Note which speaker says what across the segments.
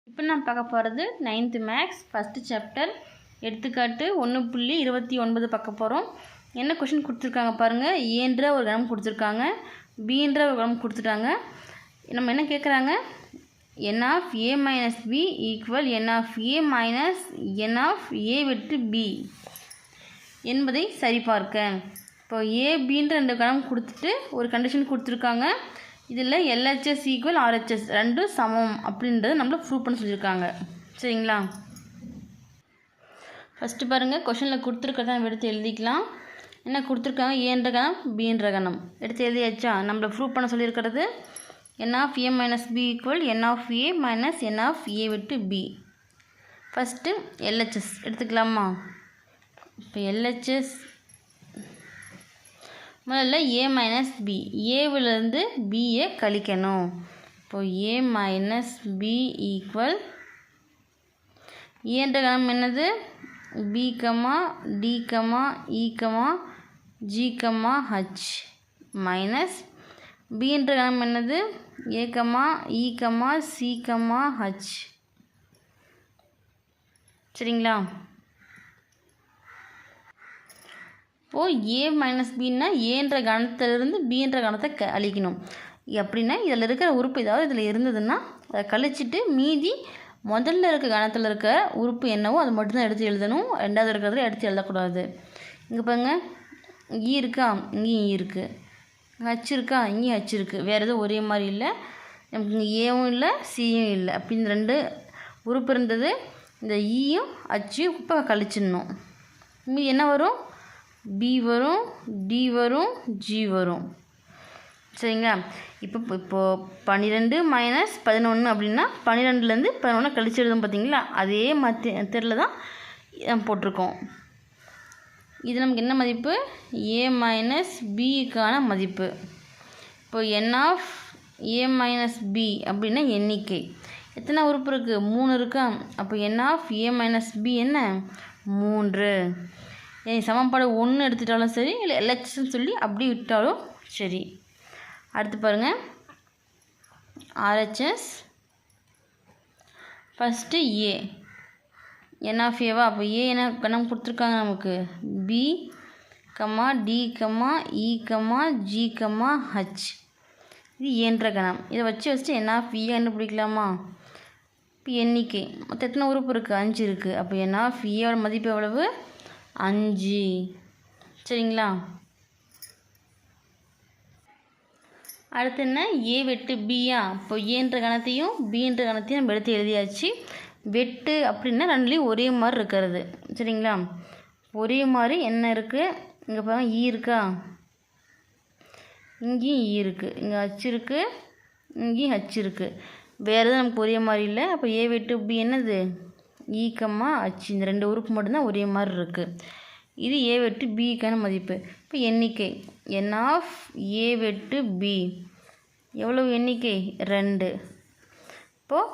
Speaker 1: இப்போ நான் பார்க்க போகிறது 9th மேக்ஸ் ஃபஸ்ட்டு சாப்டர் எடுத்துக்காட்டு 1.29 பார்க்க போகிறோம். என்ன கொஷின் கொடுத்துருக்காங்க பாருங்கள். ஏன்ற ஒரு கணம் கொடுத்துருக்காங்க, பீன்ற ஒரு கணம் கொடுத்துட்டாங்க. நம்ம என்ன கேட்குறாங்க, n of a minus B equal n of a minus n of a வெட்டு b என்பதை சரிபார்க்க. இப்போ a bன்ற ரெண்டு கணம் கொடுத்துட்டு ஒரு கண்டிஷன் கொடுத்துருக்காங்க. இதில் LHS ஈக்குவல் RHS ரெண்டும் சமம் அப்படின்றத நம்மளை ப்ரூவ் பண்ண சொல்லியிருக்காங்க. சரிங்களா? ஃபஸ்ட்டு பாருங்கள், கொஷனில் கொடுத்துருக்கிறத நம்ம எடுத்து எழுதிக்கலாம். என்ன கொடுத்துருக்காங்க, ஏன்ற கணம் பீன்ற கணம் எடுத்து எழுதியாச்சா. நம்மளை ப்ரூவ் பண்ண சொல்லியிருக்கிறது n of a minus B equal n of a minus n of a விட்டு b. ஃபஸ்ட்டு LHS எடுத்துக்கலாமா. இப்போ LHS முதல்ல a மைனஸ் பி, ஏவிலேருந்து பியை கழிக்கணும். இப்போது a மைனஸ் பி ஈக்குவல் ஏன்ற கணம் என்னது, b comma d comma e comma g comma h minus bன்ற கணம் என்னது, a comma e comma c comma h. சரிங்களா? இப்போது a மைனஸ் பின்னா ஏன்ற கணத்திலிருந்து பீன்ற கணத்தை அழிக்கணும். அப்படின்னா இதில் இருக்கிற உறுப்பு ஏதாவது இதில் இருந்ததுன்னா அதை கழிச்சிட்டு மீதி முதல்ல இருக்க கணத்தில் இருக்க உறுப்பு என்னவோ அது மட்டும்தான் எடுத்து எழுதணும். ரெண்டாவது இருக்கிறதுல எடுத்து எழுதக்கூடாது. இங்கே பாருங்க, ஈ இருக்கா, இங்கேயும் ஈ இருக்குது. ஹச் இருக்கா, இங்கேயும் ஹச் இருக்குது. வேறு எதுவும் ஒரே மாதிரி இல்லை. நமக்கு இங்கே ஏவும் இல்லை சியும் இல்லை. அப்படி இந்த ரெண்டு உறுப்பு இருந்தது. இந்த ஈயும் ஹச்சும் இப்போ கழிச்சிடணும். மீதி என்ன வரும், பி வரும், டி வரும், ஜி வரும். சரிங்களா? இப்போது 12 மைனஸ் 11 அப்படின்னா 12லேருந்து 11 கழிச்சு எழுதும் பார்த்தீங்களா. அதே மெத்தடில் தான் போட்டிருக்கோம். இது நமக்கு என்ன மதிப்பு, a மைனஸ் பிக்கான மதிப்பு. இப்போ n of a minus B அப்படின்னா எண்ணிக்கை. எத்தனை உறுப்பு இருக்குது, 3 இருக்கா. அப்போ n of a minus B என்ன, 3. சமன்பாடு 1 எடுத்துட்டாலும் சரி, இல்லை LHSன்னு சொல்லி அப்படி விட்டாலும் சரி. அடுத்து பாருங்கள், RHS first A n of ஏவா. அப்போ ஏ என்ன கணம் கொடுத்துருக்காங்க நமக்கு, B comma D comma E comma G comma H. இது ஏன்ற கணம். இதை வச்சுட்டு n ஆஃப் ஏ கண்டுபிடிக்கலாமா. இப்போ எண்ணிக்கை மொத்தம் எத்தனை உறுப்பு இருக்குது, 5 இருக்குது. அப்போ n ஆஃப் ஏவோட மதிப்பு எவ்வளவு, 5. சரிங்களா? அடுத்து என்ன, ஏ வெட்டு பியா. இப்போ ஏன்ற கணத்தையும் பீன்ற கணத்தையும் நம்ம எடுத்து எழுதியாச்சு. வெட்டு அப்படின்னா ரெண்டுலேயும் ஒரே மாதிரி இருக்கிறது. சரிங்களா? ஒரே மாதிரி என்ன இருக்குது, இங்கே பாருங்க ஈ இருக்கா, இங்கேயும் ஈ இருக்குது, இங்கே ஹச் இருக்குது, இங்கேயும் ஹச் இருக்குது. வேறு எதுவும் நமக்கு ஒரே மாதிரி இல்லை. அப்போ ஏ வெட்டு பி என்னது, ஈ கம்மா ஹச். இந்த ரெண்டு உறுப்பு மட்டும்தான் ஒரே மாதிரி இருக்குது. இது ஏ வெட்டு பிக்கான மதிப்பு. இப்போ எண்ணிக்கை n ஆஃப் ஏ வெட்டு பி எவ்வளவு எண்ணிக்கை, 2. இப்போது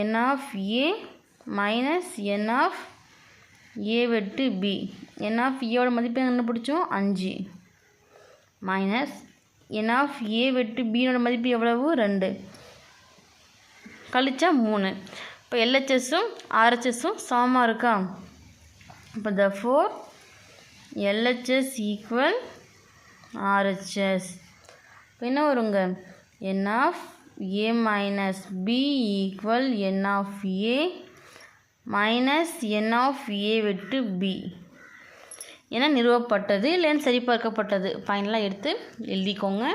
Speaker 1: n of A minus n of A வெட்டு பி. n ஆஃப் ஏவோட மதிப்பு கண்டுபிடிச்சோம், 5 மைனஸ் n ஆஃப் ஏ வெட்டு பியோட மதிப்பு எவ்வளவு, 2 கழிச்சா 3. இப்போ LHSம் RHSம் சமமாக இருக்கா. இப்போ therefore LHS ஈக்குவல் RHS. இப்போ என்ன வருங்க, n of A minus B equal n of A minus n of A வெட்டு பி என நிறுவப்பட்டது, இல்லைன்னு சரிபார்க்கப்பட்டது. ஃபைனலாக எடுத்து எழுதிக்கோங்க.